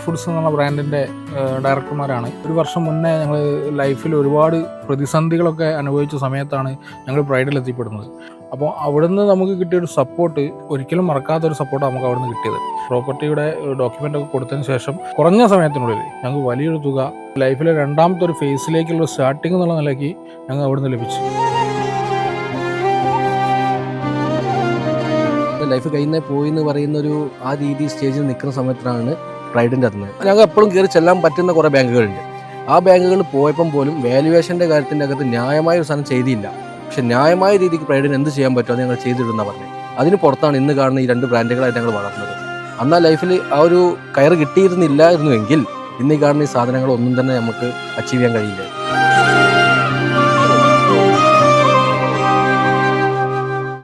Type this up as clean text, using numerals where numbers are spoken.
Foods എന്നുള്ള ബ്രാൻഡിൻ്റെ ഡയറക്ടർമാരാണ്. ഒരു വർഷം മുന്നേ ഞങ്ങൾ ലൈഫിൽ ഒരുപാട് പ്രതിസന്ധികളൊക്കെ അനുഭവിച്ച സമയത്താണ് ഞങ്ങൾ പ്രൈഡിൽ എത്തിപ്പെടുന്നത്. അപ്പോൾ അവിടുന്ന് നമുക്ക് കിട്ടിയൊരു സപ്പോർട്ട് ഒരിക്കലും മറക്കാത്തൊരു സപ്പോർട്ട് നമുക്ക് അവിടുന്ന് കിട്ടിയത്. പ്രോപ്പർട്ടിയുടെ ഡോക്യുമെൻ്റൊക്കെ കൊടുത്തതിന് ശേഷം കുറഞ്ഞ സമയത്തിനുള്ളിൽ ഞങ്ങൾക്ക് വലിയൊരു തുക ലൈഫിലെ രണ്ടാമത്തെ ഒരു ഫേസിലേക്കുള്ള സ്റ്റാർട്ടിംഗ് എന്നുള്ള നിലയ്ക്ക് ഞങ്ങൾ അവിടുന്ന് ലഭിച്ചു. ലൈഫ് കഴിഞ്ഞേ പോയി എന്ന് പറയുന്നൊരു ആ രീതി സ്റ്റേജിൽ നിൽക്കുന്ന സമയത്താണ് പ്രൈഡിൻ്റെ അകത്ത് ഞങ്ങൾ എപ്പോഴും കയറി ചെല്ലാൻ പറ്റുന്ന കുറേ ബാങ്കുകളുണ്ട്. ആ ബാങ്കുകൾ പോയപ്പം പോലും വാല്യുവേഷൻ്റെ കാര്യത്തിൻ്റെ അകത്ത് ന്യായമായ ഒരു സാധനം ചെയ്തില്ല. പക്ഷെ ന്യായമായ രീതിക്ക് പ്രൈഡിന് എന്ത് ചെയ്യാൻ പറ്റുമോ അത് ഞങ്ങൾ ചെയ്തിടുന്ന പറഞ്ഞത്. അതിന് പുറത്താണ് ഇന്ന് കാണുന്ന ഈ 2 ബ്രാൻഡുകളായിട്ട് ഞങ്ങൾ വളർന്നത്. അന്നാ ലൈഫിൽ ആ ഒരു കയറ് കിട്ടിയിരുന്നില്ലായിരുന്നുവെങ്കിൽ ഇന്ന് ഈ കാണുന്ന ഈ സാധനങ്ങളൊന്നും തന്നെ നമുക്ക് അച്ചീവ് ചെയ്യാൻ കഴിയില്ല.